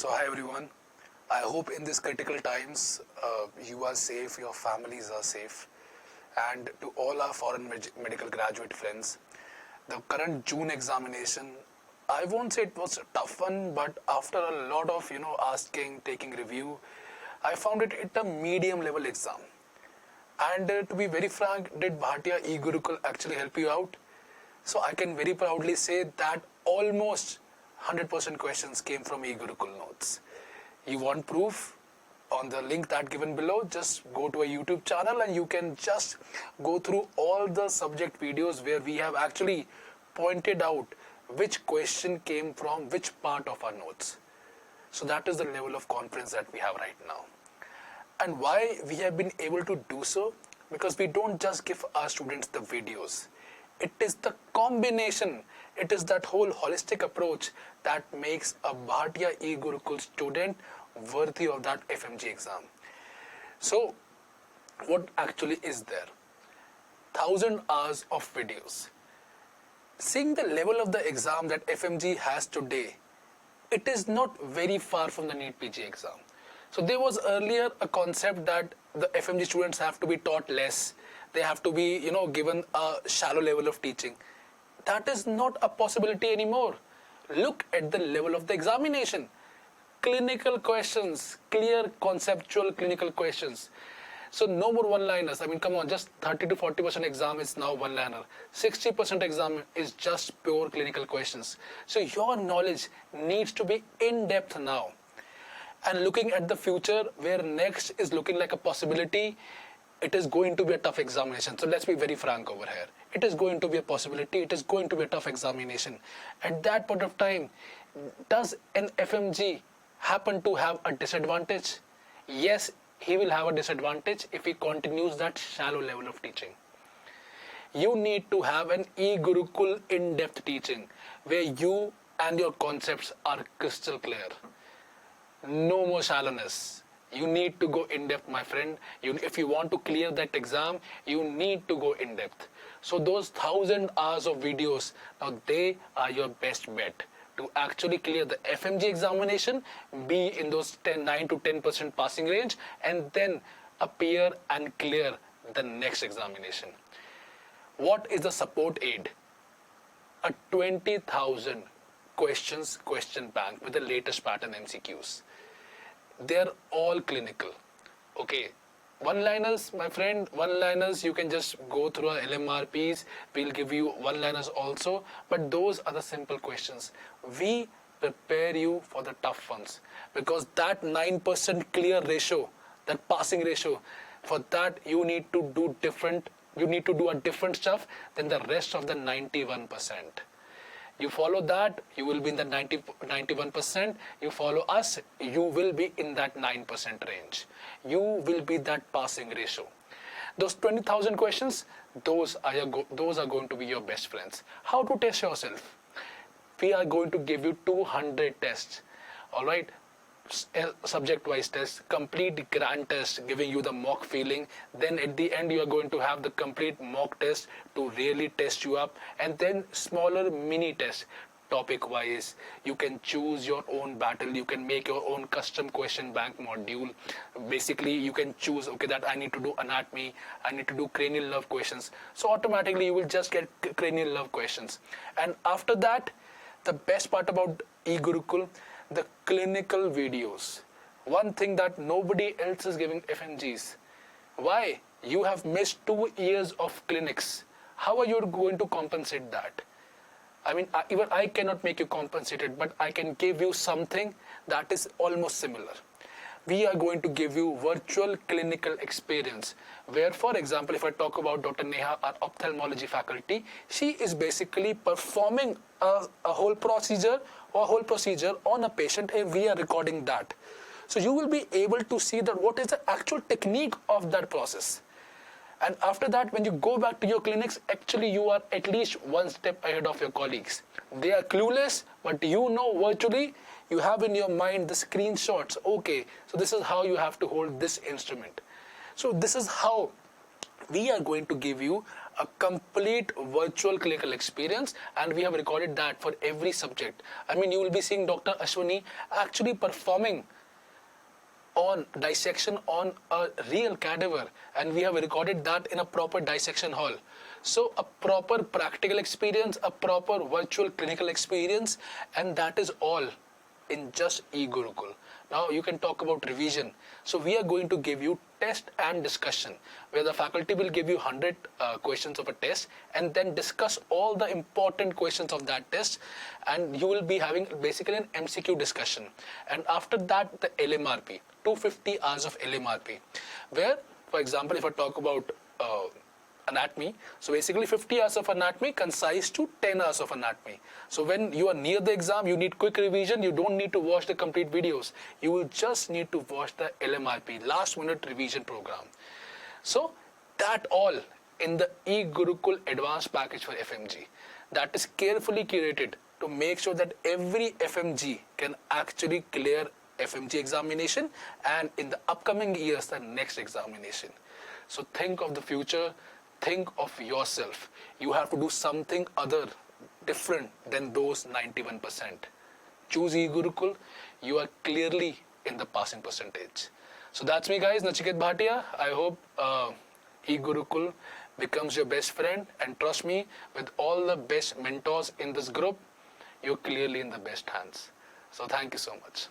Hi everyone. I hope in these critical times you are safe, your families are safe, and to all our foreign medical graduate friends, the current June examination, I won't say it was a tough one, but after a lot of asking, taking review, I found it a medium level exam. And to be very frank, did Bhatia e-Gurukul actually help you out? So I can very proudly say that almost 100% questions came from e-Gurukul notes. You want proof? On the link that given below, just go to a YouTube channel and you can just go through all the subject videos where we have actually pointed out which question came from which part of our notes. So that is the level of confidence that we have right now. And why we have been able to do so? Because we don't just give our students the videos. It is the combination, it is that whole holistic approach that makes a Bhatia e-Gurukul student worthy of that FMG exam. So, what actually is there? 1,000 hours of videos. Seeing the level of the exam that FMG has today, it is not very far from the NEET PG exam. So there was earlier a concept that the FMG students have to be taught less. They have to be, given a shallow level of teaching. That is not a possibility anymore. Look at the level of the examination. Clinical questions, clear conceptual clinical questions. So no more one-liners. I mean, come on, just 30 to 40% exam is now one-liner. 60% exam is just pure clinical questions. So your knowledge needs to be in-depth now. And looking at the future, where next is looking like a possibility, it is going to be a tough examination. So let's be very frank over here. It is going to be a possibility. It is going to be a tough examination. At that point of time, does an FMG happen to have a disadvantage? Yes, he will have a disadvantage if he continues that shallow level of teaching. You need to have an e-Gurukul in-depth teaching where you and your concepts are crystal clear. No more shallowness. You need to go in depth, my friend. If you want to clear that exam, you need to go in depth. So those 1,000 hours of videos, now they are your best bet to actually clear the FMG examination, be in those 9 to 10% passing range, and then appear and clear the next examination. What is the support aid? A 20,000 questions question bank with the latest pattern MCQs. They're all clinical. Okay, one-liners, my friend, one-liners, you can just go through our LMRPs. We'll give you one-liners also, but those are the simple questions. We prepare you for the tough ones because that 9% clear ratio, that passing ratio, for that you need to do different. You need to do a different stuff than the rest of the 91%. You follow that, you will be in the 91%. You follow us, you will be in that 9% range. You will be that passing ratio. Those 20,000 questions, those are going to be your best friends. How to test yourself? We are going to give you 200 tests. All right. Subject-wise test, complete grand test giving you the mock feeling. Then at the end you are going to have the complete mock test to really test you up, and then smaller mini test topic-wise. You can choose your own battle. You can make your own custom question bank module. Basically, you can choose, okay, that I need to do anatomy, I need to do cranial nerve questions. So automatically you will just get cranial nerve questions. And after that, the best part about e-Gurukul, the clinical videos. One thing that nobody else is giving FMGs. Why? You have missed 2 years of clinics. How are you going to compensate that? I mean, even I cannot make you compensate it, but I can give you something that is almost similar. We are going to give you virtual clinical experience where, for example, if I talk about Dr. Neha, our ophthalmology faculty, she is basically performing a whole procedure on a patient, and we are recording that. So you will be able to see that what is the actual technique of that process. And after that, when you go back to your clinics, actually you are at least one step ahead of your colleagues. They are clueless, but you know virtually, you have in your mind the screenshots. Okay, so this is how you have to hold this instrument. So this is how we are going to give you a complete virtual clinical experience, and we have recorded that for every subject. I mean, you will be seeing Dr. Ashwini actually performing on dissection on a real cadaver, and we have recorded that in a proper dissection hall. So a proper practical experience, a proper virtual clinical experience, and that is all in just eGurukul. Now you can talk about revision. So we are going to give you test and discussion, where the faculty will give you 100 questions of a test and then discuss all the important questions of that test, and you will be having basically an MCQ discussion. And after that, the LMRP, 250 hours of LMRP, where, for example, if I talk about anatomy, so basically 50 hours of anatomy concise to 10 hours of anatomy. So when you are near the exam, you need quick revision, you don't need to watch the complete videos, you will just need to watch the LMRP, last minute revision program. So that all in the eGurukul advanced package for FMG, that is carefully curated to make sure that every FMG can actually clear FMG examination, and in the upcoming years the next examination. So think of the future, think of yourself. You have to do something other, different than those 91%. Choose eGurukul, you are clearly in the passing percentage. So that's me, guys, Nachiket Bhatia. I hope eGurukul becomes your best friend, and trust me, with all the best mentors in this group, you're clearly in the best hands. So thank you so much.